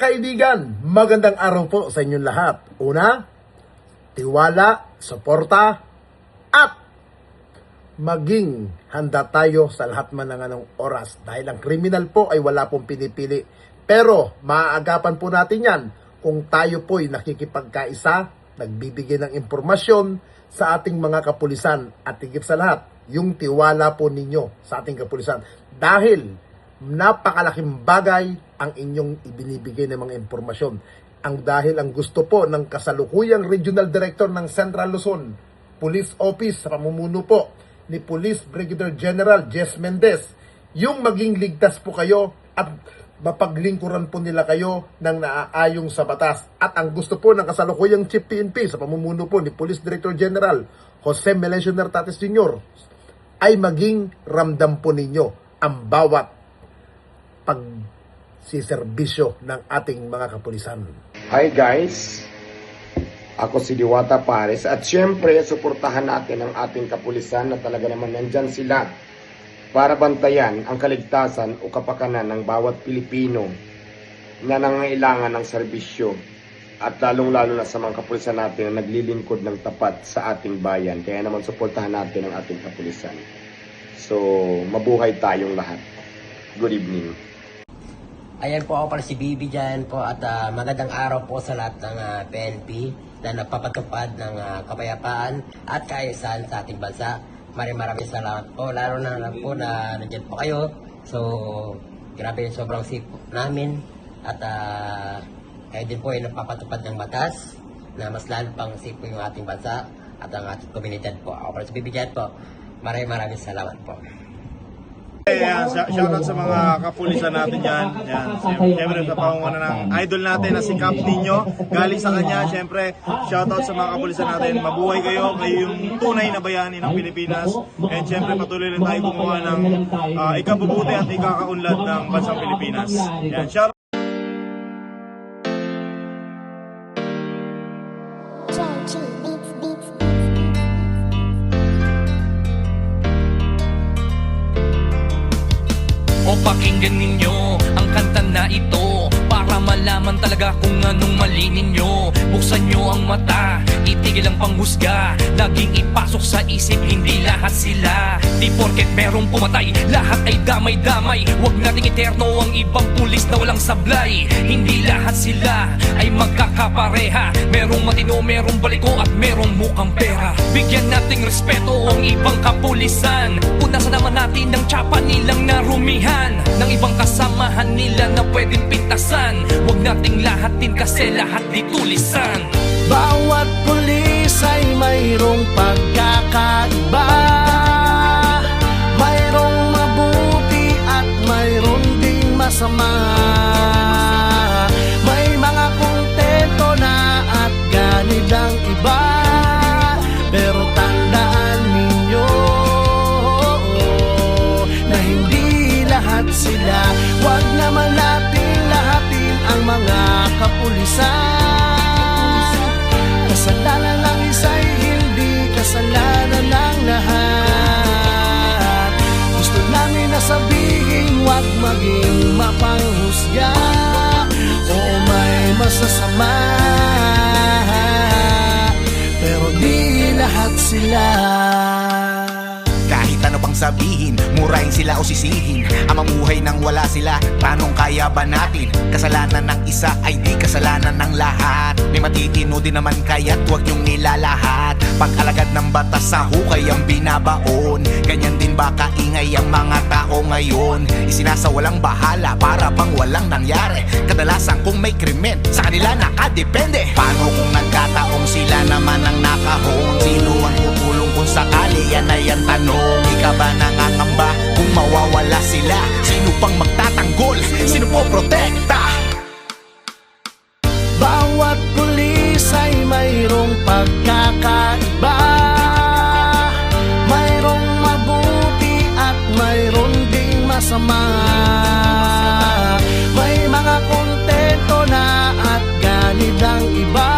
kaibigan, magandang araw po sa inyong lahat. Una, tiwala, suporta, at maging handa tayo sa lahat man ng anong oras. Dahil ang kriminal po ay wala pong pinipili. Pero maaagapan po natin yan kung tayo po ay nakikipagkaisa, nagbibigay ng impormasyon sa ating mga kapulisan. At higit sa lahat, yung tiwala po ninyo sa ating kapulisan. Dahil napakalaking bagay ang inyong ibinibigay ng mga impormasyon. Dahil ang gusto po ng kasalukuyang Regional Director ng Central Luzon Police Office sa pamumuno po ni Police Brigadier General Jess Mendez, yung maging ligtas po kayo at mapaglingkuran po nila kayo ng naaayong sa batas. At ang gusto po ng kasalukuyang Chief PNP sa pamumuno po ni Police Director General Jose Melencio Nartates Jr. ay maging ramdam po ninyo ang bawat pagsiservisyo ng ating mga kapulisan. Hi guys, ako si Diwata Pares at syempre suportahan natin ang ating kapulisan na talaga naman nandyan sila para bantayan ang kaligtasan o kapakanan ng bawat Pilipino na nangangailangan ng serbisyo at lalong-lalo na sa mga kapulisan natin na naglilingkod ng tapat sa ating bayan. Kaya naman suportahan natin ang ating kapulisan. So, mabuhay tayong lahat. Good evening. Ayan po ako pala si Bibi dyan po at magandang araw po sa lahat ng PNP na nagpapatupad ng kapayapaan at kaayusan sa ating bansa. Maraming salamat po, lalo na po na nandiyan po kayo. So, grabe yung sobrang safe namin at kayo din po ay nagpapatupad ng batas na mas lalo pang safe po yung ating bansa at ang ating komunidad po. Ako pala si Bibi dyan po. Maraming salamat po. Shoutout sa mga kapulisan natin dyan. Siyempre sa pangunguna ng idol natin na si Cap Nino. Galing sa kanya, siyempre shoutout sa mga kapulisan natin. Mabuhay kayo, kayo yung tunay na bayani ng Pilipinas. And siyempre patuloy rin tayo gumawa ng ikabubuti at ikakaunlad ng bansang Pilipinas. Yan, shoutout. O pakinggan ninyo ang kanta na ito para malaman talaga kung anong mali ninyo. Buksan nyo ang mata, itigil ang panghusga. Laging ipasok sa isip, hindi lahat sila. Di porket merong pumatay, lahat ay damay-damay. Huwag nating eterno ang ibang pulis na walang sablay. Hindi lahat sila ay magkakapareha. Merong matino, merong baliko at merong mukhang pera. Bigyan nating respeto ang ibang kapulisan. Punasan naman natin ang tsapa nilang narumihan ng ibang kasamahan nila na pwedeng pintasan. Huwag nating lahatin kasi lahat di tulisan. Bawat pulis ay mayroong pagkakaiba. Mayroong mabuti at mayroong ding masama. May mga kontento na at ganid ang iba. Pero tandaan ninyo na hindi lahat sila. Huwag naman natin lahatin ang mga kapulisan. Kasalanan ng isa'y hindi kasalanan ng lahat. Gusto namin na sabihin, huwag maging mapanghusga o may masasama. Pero di lahat sila. Kahit ano pang sabihin, murahin sila o sisihin. Ang mamuhay nang wala sila, tanong kaya ba natin? Kasalanan ng isa ay di kasalanan ng lahat. May matitino din naman kaya't huwag yung nilalahat. Pag-alagad ng batas sa hukay ang binabaon. Ganyan din ba kaingay ang mga tao ngayon? Isinasawalang bahala para bang walang nangyari. Kadalasan kung may krimen, sa kanila nakadepende. Paano kung nagkataong sila naman ang nakahon? Sino ang tutulong kung sakali? Yan ay ang tanong. Ikaw ba nangangamba kung mawawala sila? Sino pang magtatanggol? Sino po protekta? Bawat pulis ay mayroong pagkakaiba. Mayroong mabuti at mayroong ding masama. May mga kontento na at ganid ang iba.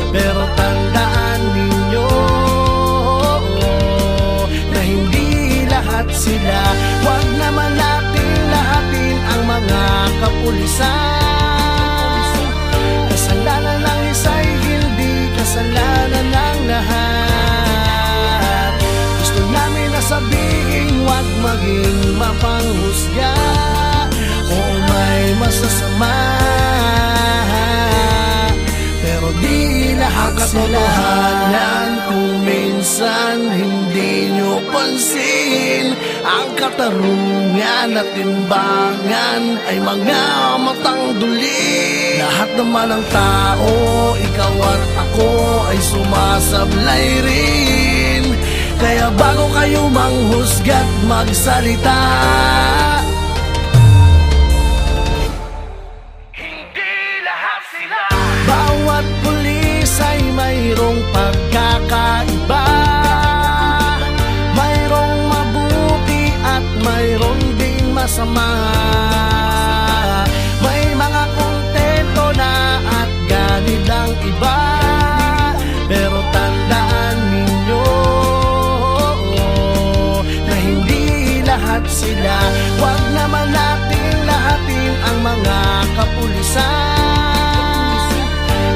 Pero tandaan ninyo na hindi lahat sila. Huwag naman natin lahatin ang mga kapulisan. mapanghusga. Oo, may masasama, pero di lahat sila. Katotohanan kung minsan hindi nyo pansin, ang katarungan at timbangan ay mga matang duli. Lahat naman ng tao, ikaw at ako ay sumasablay rin. Kaya bago kayo manghusga't magsalita, bawat pulis ay mayroong pagkakaiba. Mayroong mabuti at mayroong ding masama. May mga kontento na at ganit ang iba, pero tandaan ninyo na hindi lahat sila. Huwag naman natin lahatin ang mga kapulisan.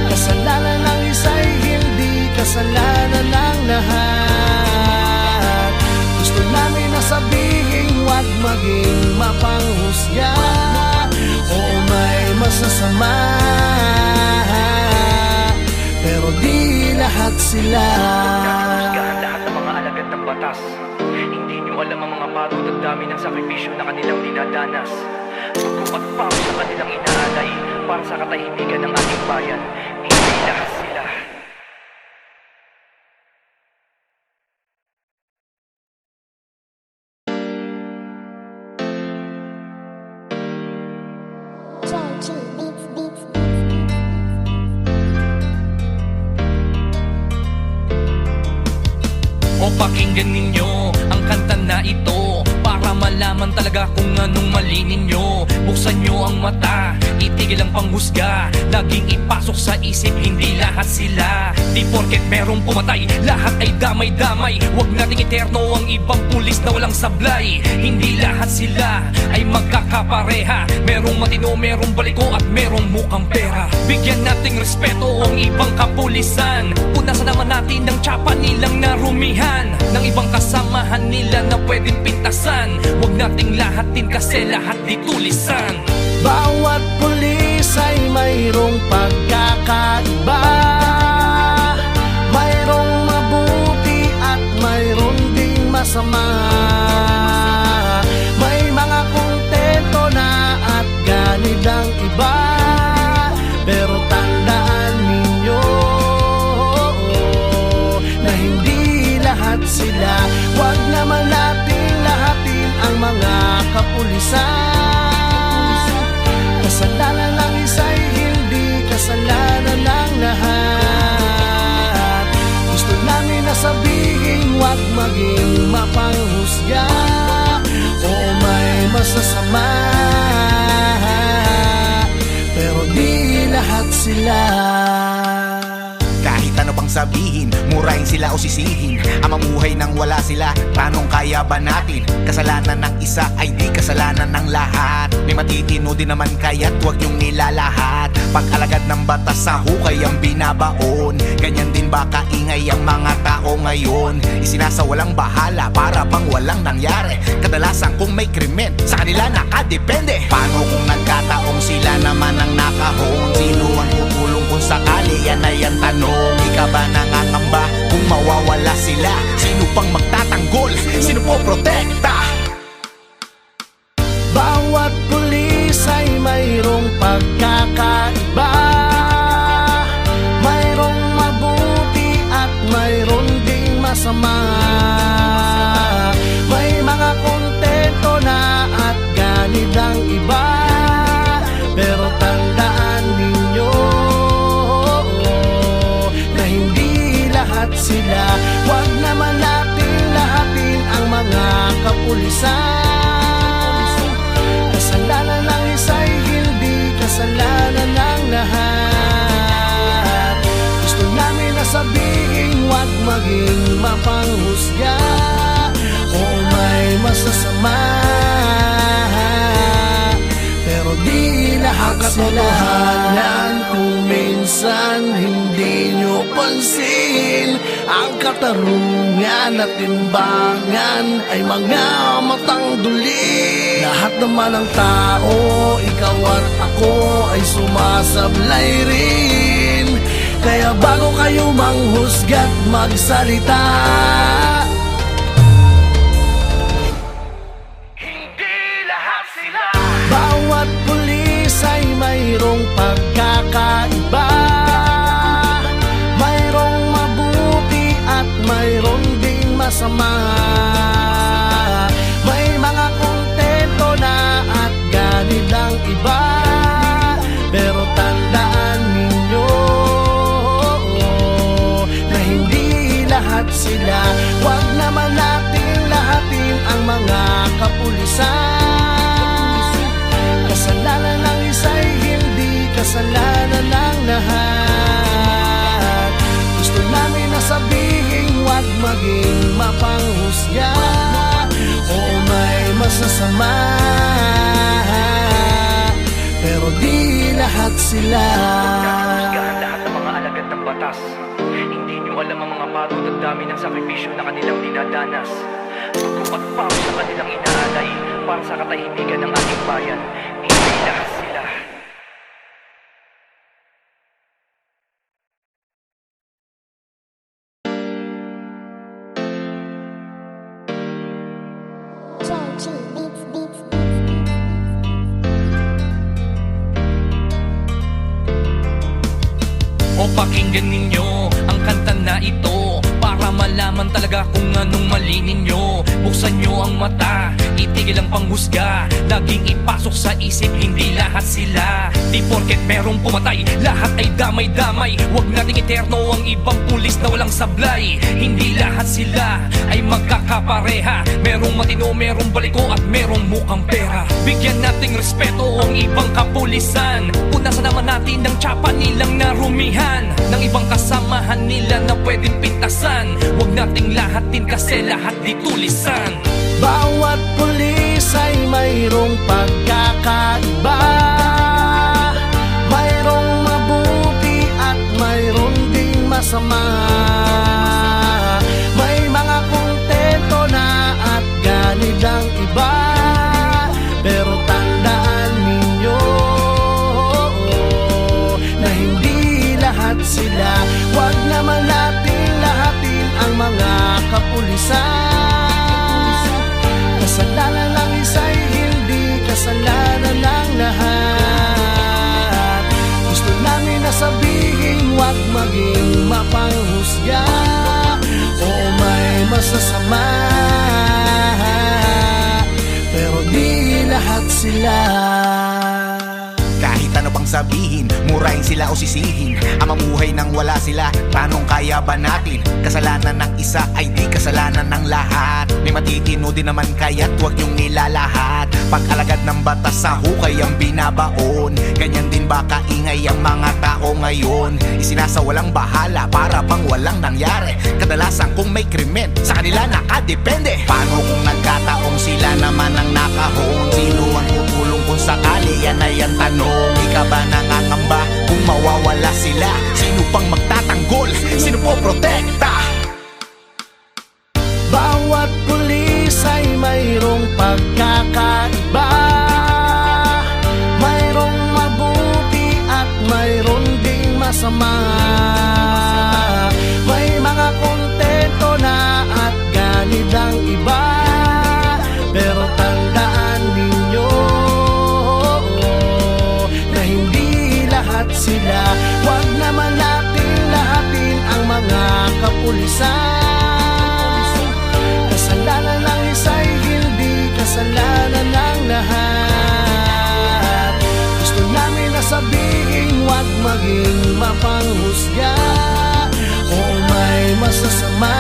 Kasalanan ng isa'y hindi kasalanan ng lahat. Gusto namin na sabihin, huwag maging mapanghusga. Oo, may masasama, pero di lahat sila. Husgahan lahat ng mga alagad ng batas. Hindi nyo alam ang mga pagod at dami ng sakripisyo na kanilang dinadanas. Pagkupat pa sa kanilang inaalay para sa katahimikan ng ating bayan. Hindi lahat sila. O pakinggan ninyo ang kanta na ito para malaman talaga kung anong mali ninyo. Buksan nyo ang mata, itigil ang panghusga. Laging ipasok sa isip, hindi lahat sila. Di porket merong pumatay, lahat ay damay-damay. Huwag nating eterno ang ibang pulis na walang sablay. Hindi lahat sila ay magkakapareha. Merong matino, merong baliko at merong mukhang pera. Bigyan nating respeto ang ibang kapulisan. Punasan naman natin ang tsapa nilang narumihan ng ibang kasamahan nila na pwedeng pintasan. Huwag nating lahatin kasi lahat di tulisan. Bawat pulis ay mayroong pagkakaiba. Mayroong mabuti at mayroong ding masama. May mga kontento na at ganit ang iba, pero tandaan ninyo na hindi lahat sila. Huwag naman natin lahatin ang mga kapulisan. Kasalanan ng isa'y hindi kasalanan ng lahat. Gusto namin na sabihin, huwag maging mapanghusga. Oo, may masasama, pero di lahat sila. Kahit ano pang sabihin, murahin sila o sisihin, ang mamuhay nang wala sila, tanong kaya ba natin? Kasalanan ng isa ay di kasalanan ng lahat. May matitino din naman kaya't huwag yung nilalahat. Pag-alagad ng batas sa hukay ang binabaon. Ganyan din ba kaingay ang mga tao ngayon? Isinasawalang bahala para bang walang nangyari. Kadalasan kung may krimen, sa kanila nakadepende. Paano kung nagkataong sila naman ang nakahon? Sino ang tutulong kung sakali? Yan ay ang tanong. Ika ba nangangamba kung mawawala sila? Sino pang magtatanggol? Sino po protekta? Bawat pulis ay mayroong pagkakaiba. Mayroong mabuti at mayroong ding masama. May mga kontento na at ganit ang iba, pero tandaan ninyo na hindi lahat sila. Huwag naman natin lahatin ang mga kapulisan. Kasalanan ng isa'y hindi kasalanan ng lahat. Gusto namin na sabihin, huwag maging mapanghusga. Oo, may masasama, pero di lahat katotohanan. Kung minsan hindi nyo pansin, ang katarungan at timbangan ay mga matang duli. Lahat naman ng tao, ikaw at ako ay sumasablay rin. Kaya bago kayo manghusga't magsalita, bawat pulis ay mayroong pagkakaiba. Mayroong mabuti at mayroong ding masama. May mga kontento na at ganit ang iba. Pero tandaan ninyo na hindi lahat sila. Huwag naman natin lahatin ang mga kapulisan. Kasalanan ng isa'y hindi kasalanan ng lahat. Gusto namin na sabihin, huwag maging mapanghusga. Oo, may masasama, pero di lahat sila. Husgahan lahat ng mga alagad ng batas. Hindi nyo alam ang mga pagod at dami ng sakripisyo na kanilang dinadanas. Pagkupat pa sa kanilang inaalay para sa katahimikan ng ating bayan. Hindi lahat sila. O pakinggan ninyo ang kanta na ito para malaman talaga kung anong mali ninyo. Buksan nyo ang mata, itigil ang panghusga. Laging ipasok sa isip, hindi lahat sila. Di porket merong pumatay, lahat ay damay-damay. Huwag nating eterno ang ibang pulis na walang sablay. Hindi lahat sila ay magkakapareha. Merong matino, merong baliko at merong mukhang pera. Bigyan nating respeto ang ibang kapulisan. Punasan naman natin ang tsapa nilang narumihan ng ibang kasamahan nila na pwedeng pintasan. Huwag nating lahatin kasi lahat di tulisan. Bawat pulis ay mayroong pagkakaiba. Mayroong mabuti at mayroong ding masama. May mga kontento na at ganit ang iba. Pero tandaan ninyo na hindi lahat sila. Huwag naman natin lahatin ang mga kapulisan. Kasalanan ng isa'y hindi kasalanan ng lahat. Gusto namin na sabihin, huwag maging mapanghusga. Oo, may masasama, pero di lahat sila. Kahit ano pang sabihin, murahin sila o sisihin. Ang mamuhay nang wala sila, paanong kaya ba natin? Kasalanan ng isa ay di kasalanan ng lahat. May matitino din naman kaya't huwag niyong nilalahat. Pag-alagad ng batas sa hukay ang binabaon. Ganyan din ba kaingay ang mga tao ngayon? Isinasawalang bahala para bang walang nangyari. Kadalasan kung may krimen, sa kanila nakadepende. Paano kung nagkataong sila naman ang nakahon? Sino ang tutulong kung sakali? Yan ay ang tanong. Ika ba nangangamba kung mawawala sila? Sino pang magtatanggol? Sino po protekta? Bawat pulis ay mayroong pagkakaiba. Mayroong mabuti at mayroong ding masama. May mga kontento na at ganit ang iba. Pero tandaan ninyo na hindi lahat sila. Huwag naman natin lahatin ang mga kapulisan. Kasalanan ng isa'y hindi kasalanan ng lahat. Gusto namin na sabihin, huwag maging mapanghusga. Oo, may masasama,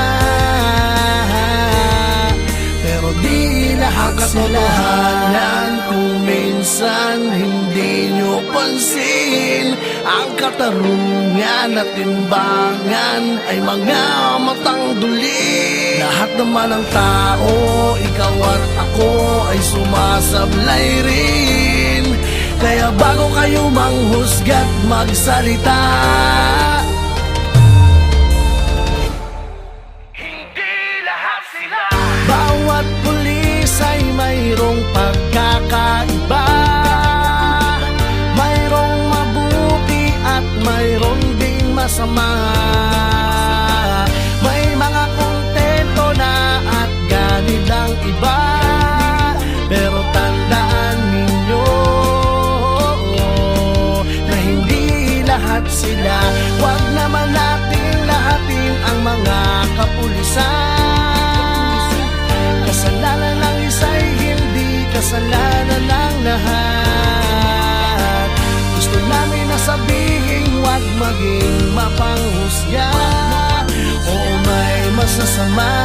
pero di lahat katotohanan. Kung minsan hindi nyo pansin, ang katarungan at timbangan ay mga matang duli. Lahat naman ng tao, ikaw at ako ay sumasablay rin. Kaya bago kayo manghusga't magsalita, bawat pulis ay mayroong pagkakaiba. Mayroong mabuti at mayroong ding masama. May mga kontento na at ganid ang iba. Pero tandaan ninyo na hindi lahat sila. Huwag naman nating lahatin ang mga kapulisan. Kasalanan ng isa'y hindi kasalanan ng lahat. Gusto namin na sabihin huwag maging mapanghusga. Oo, may masasama,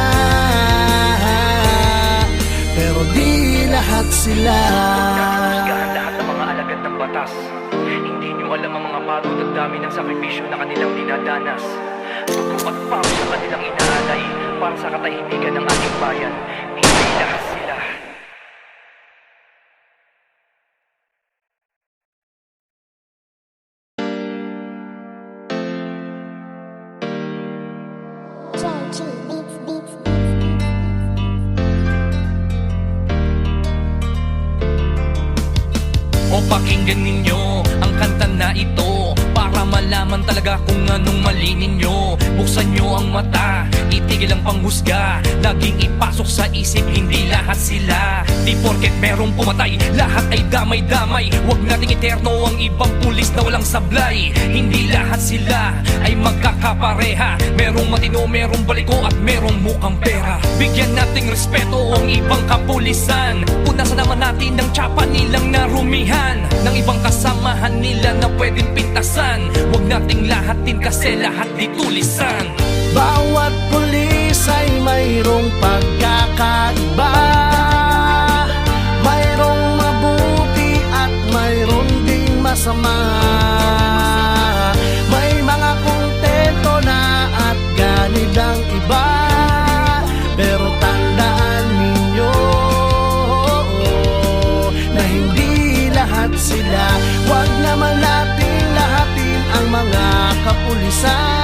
pero di lahat sila. Husgahan lahat ng mga alagad ng batas. Hindi nyo alam ang mga pagod at dami ng sakripisyo na kanilang dinadanas. Dugo at pawis na kanilang inaalay para sa katahimikan ng ating bayan. Hindi lahat sila. O pakinggan ninyo ang kanta na ito para malaman talaga kung anong mali ninyo. Buksan nyo ang mata, itigil ang panghusga. Laging ipasok sa isip, hindi lahat sila. Di porket merong pumatay, lahat ay damay-damay. Huwag nating iterno ang ibang pulis na walang sablay. Hindi lahat sila ay magkakapareha. Merong matino, merong baliko at merong mukhang pera. Bigyan nating respeto ang ibang kapulisan. Punasan naman natin ang tsapa nilang narumihan ng ibang kasamahan nila na pwedeng pintasan. Huwag nating lahatin kasi lahat di tulisan. Bawat pulis ay mayroong pagkakaiba. Mayroong mabuti at mayroong ding masama. May mga kontento na at ganid ang iba. Pero tandaan ninyo na hindi lahat sila. Huwag naman nating lahatin ang mga kapulisan.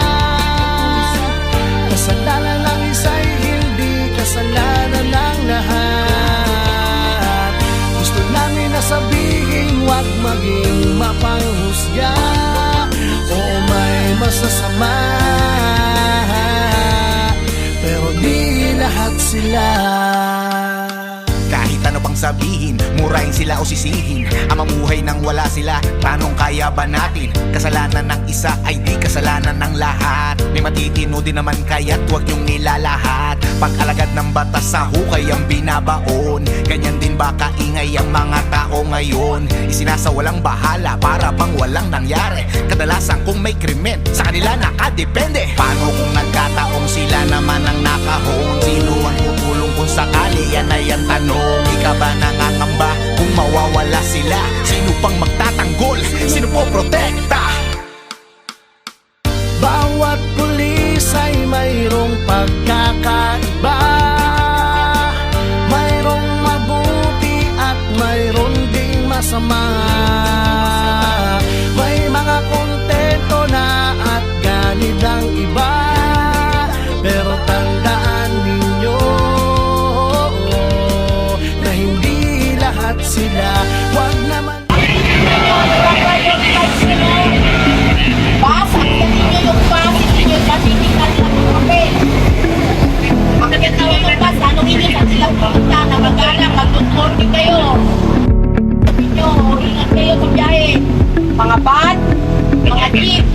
Kasalanan ng isa'y hindi kasalanan ng lahat. Gusto namin na sabihin huwag maging mapanghusga. Oo, may masasama, pero di lahat sila. Kahit ano pang sabihin, murahin sila o sisihin. Ang mamuhay nang wala sila, tanong kaya ba natin? Kasalanan ng isa ay di kasalanan ng lahat. May matitino din naman kaya't huwag yung nilalahat. Pag-alagad ng batas sa hukay ang binabaon. Ganyan din ba kaingay ang mga tao ngayon? Isinasawalang bahala para bang walang nangyari. Kadalasan kung may krimen, sa kanila nakadepende. Paano kung nagkataong sila naman ang nakahon? Sino ang tutulong kung sakali? Yan ay ang tanong. Di ka ba nangangamba kung mawawala sila? Sino pang magtatanggol? Sino po protekta? Bawat pulis ay mayroong pagkakaiba. Mayroong mabuti at mayroong ding masama. May mga kontento na at ganid ang iba. Pero tandaan ninyo na hindi lahat sila. Huwag naman Bas, ang ninyo yung bas, hindi nyo pasitingan sa papel. Bakit tawag ng bas, ano ninyo sa silang pumunta na magalang, mag-good kayo. Sabi nyo, ingat kayo sa biyahe. Mga bad, mga jeep,